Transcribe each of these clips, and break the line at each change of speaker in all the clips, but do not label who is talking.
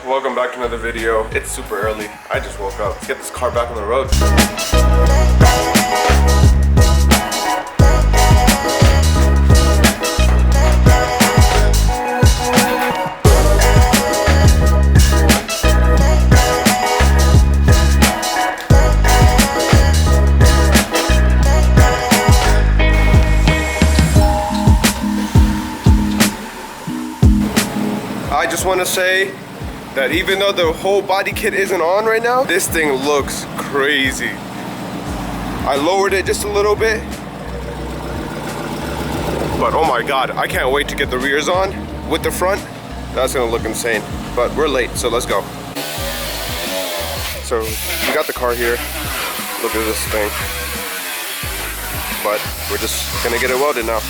welcome back to another video. It's super early. I just woke up. Let's get this car back on the road. I just want to say that even though the whole body kit isn't on right now, this thing looks crazy. I lowered it just a little bit, but oh my god, I can't wait to get the rears on with the front. That's gonna look insane, but we're late, so let's go. So we got the car here. Look at this thing, but we're just gonna get it welded now.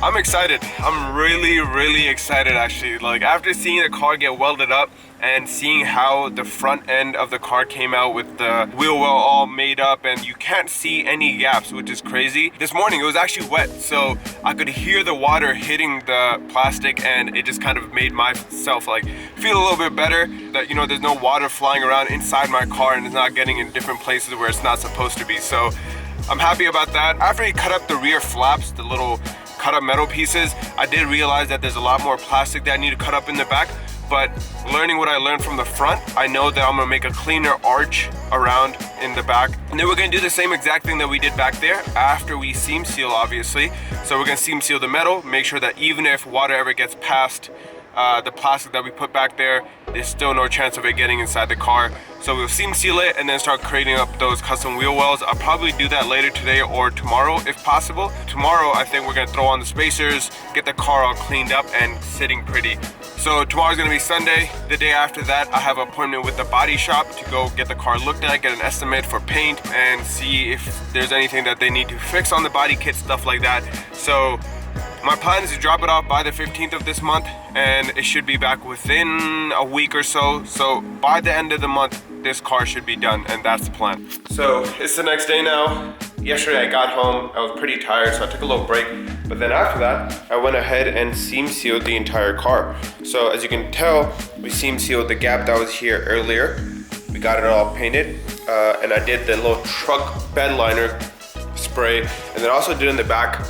I'm excited. I'm really excited actually. Like after seeing the car get welded up and seeing how the front end of the car came out with the wheel well all made up and you can't see any gaps, which is crazy. This morning it was actually wet, so I could hear the water hitting the plastic and it just kind of made myself like feel a little bit better that, you know, there's no water flying around inside my car and it's not getting in different places where it's not supposed to be. So I'm happy about that. After he cut up the rear flaps, the little cut up metal pieces, I did realize that there's a lot more plastic that I need to cut up in the back, but learning what I learned from the front, I know that I'm gonna make a cleaner arch around in the back. And then we're gonna do the same exact thing that we did back there after we seam seal, obviously. So we're gonna seam seal the metal, make sure that even if water ever gets past the plastic that we put back there, there's still no chance of it getting inside the car. So we'll seam seal it and then start creating up those custom wheel wells. I'll probably do that later today or tomorrow if possible. Tomorrow I think we're gonna throw on the spacers, get the car all cleaned up and sitting pretty. So tomorrow's gonna be Sunday. The day after that I have an appointment with the body shop to go get the car looked at, get an estimate for paint and see if there's anything that they need to fix on the body kit, stuff like that. So my plan is to drop it off by the 15th of this month and it should be back within a week or so. So by the end of the month, this car should be done and that's the plan. So it's the next day now. Yesterday I got home, I was pretty tired, so I took a little break. But then after that, I went ahead and seam sealed the entire car. So as you can tell, we seam sealed the gap that was here earlier. We got it all painted and I did the little truck bed liner spray and then also did in the back.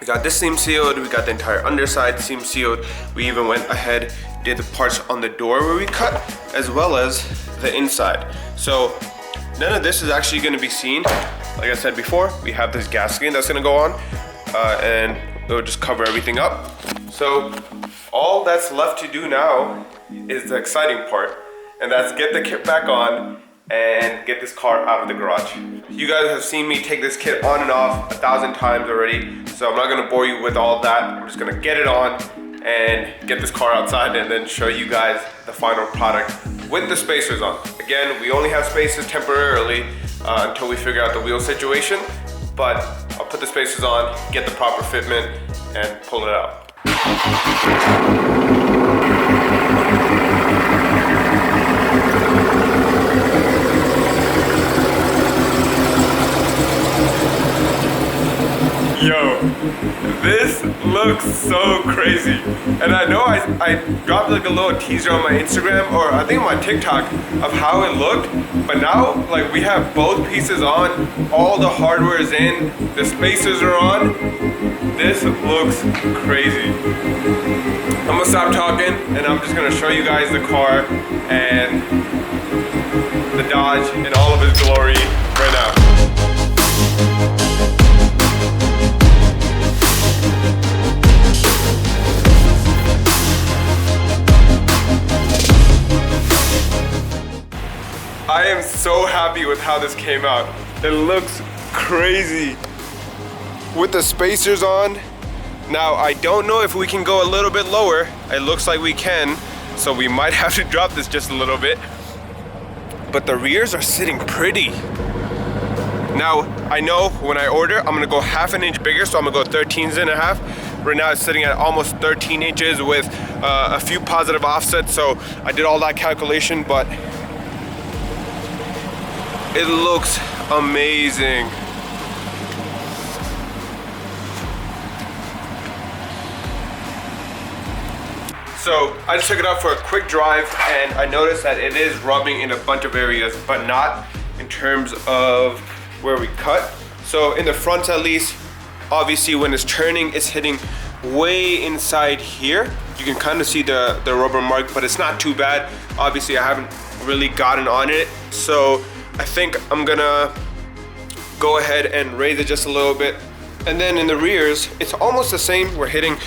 We got this seam sealed, we got the entire underside seam sealed. We even went ahead, did the parts on the door where we cut, as well as the inside. So none of this is actually gonna be seen. Like I said before, we have this gasket that's gonna go on and it'll just cover everything up. So all that's left to do now is the exciting part, and that's get the kit back on and get this car out of the garage. You guys have seen me take this kit on and off 1,000 times already, so I'm not gonna bore you with all of that. I'm just gonna get it on and get this car outside and then show you guys the final product with the spacers on. Again, we only have spacers temporarily until we figure out the wheel situation, but I'll put the spacers on, get the proper fitment, and pull it out. Yo, this looks so crazy. And I know I dropped like a little teaser on my Instagram or I think on my TikTok of how it looked, but now like we have both pieces on, all the hardware is in, the spacers are on. This looks crazy. I'm gonna stop talking and I'm just gonna show you guys the car and the Dodge in all of its glory right now. I am so happy with how this came out. It looks crazy. With the spacers on. Now, I don't know if we can go a little bit lower. It looks like we can, so we might have to drop this just a little bit. But the rears are sitting pretty. Now, I know when I order, I'm gonna go half an inch bigger, so I'm gonna go 13.5. Right now it's sitting at almost 13 inches with a few positive offsets, so I did all that calculation, but it looks amazing. So I just took it out for a quick drive and I noticed that it is rubbing in a bunch of areas, but not in terms of where we cut. So in the front at least, obviously when it's turning, it's hitting way inside here. You can kind of see the rubber mark, but it's not too bad. Obviously I haven't really gotten on it. So I think I'm gonna go ahead and raise it just a little bit. And then in the rears, it's almost the same. We're hitting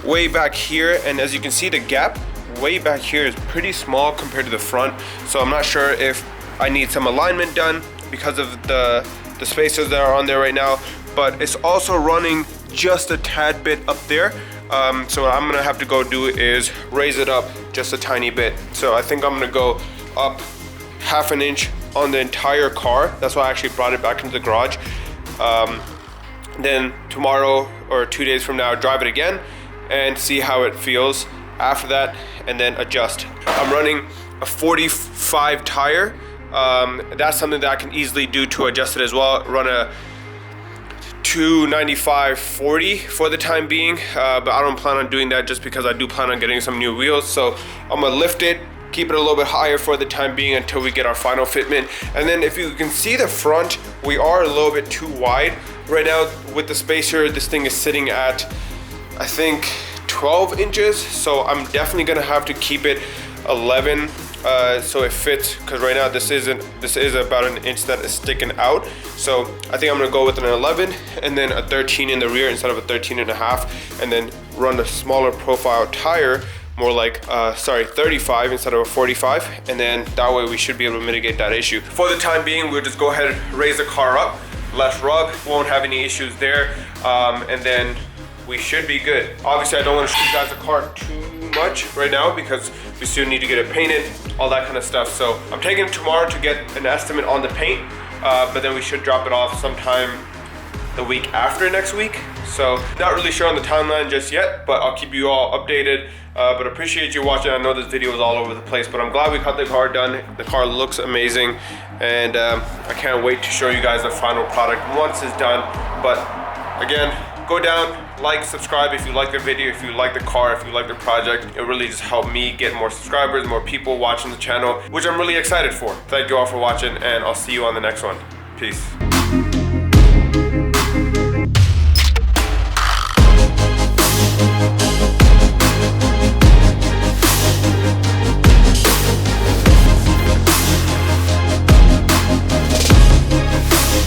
way back here, and as you can see, the gap way back here is pretty small compared to the front. So I'm not sure if I need some alignment done because of the spacers that are on there right now, but it's also running just a tad bit up there. So what I'm gonna have to go do is raise it up just a tiny bit. So I think I'm gonna go up half an inch on the entire car. That's why I actually brought it back into the garage. Then tomorrow or 2 days from now, drive it again and see how it feels after that, and then adjust. I'm running a 45 tire. That's something that I can easily do to adjust it as well. Run a 295/40 for the time being, but I don't plan on doing that just because I do plan on getting some new wheels. So I'm gonna lift it, keep it a little bit higher for the time being until we get our final fitment. And then if you can see the front, we are a little bit too wide. Right now with the spacer, this thing is sitting at, I think 12 inches. So I'm definitely gonna have to keep it 11 so it fits, because right now this is about an inch that is sticking out. So I think I'm gonna go with an 11 and then a 13 in the rear instead of a 13.5, and then run a smaller profile tire, more like 35 instead of a 45, and then that way we should be able to mitigate that issue. For the time being, we'll just go ahead and raise the car up, less rub, won't have any issues there, and then we should be good. Obviously I don't want to scrutinize the car too much right now because we still need to get it painted, all that kind of stuff. So I'm taking it tomorrow to get an estimate on the paint, but then we should drop it off sometime the week after next week. So not really sure on the timeline just yet, but I'll keep you all updated. But appreciate you watching. I know this video is all over the place, but I'm glad we got the car done. The car looks amazing, and I can't wait to show you guys the final product once it's done. But again, go down, like, subscribe if you like the video, if you like the car, if you like the project. It really just helped me get more subscribers, more people watching the channel, which I'm really excited for. Thank you all for watching, and I'll see you on the next one. Peace.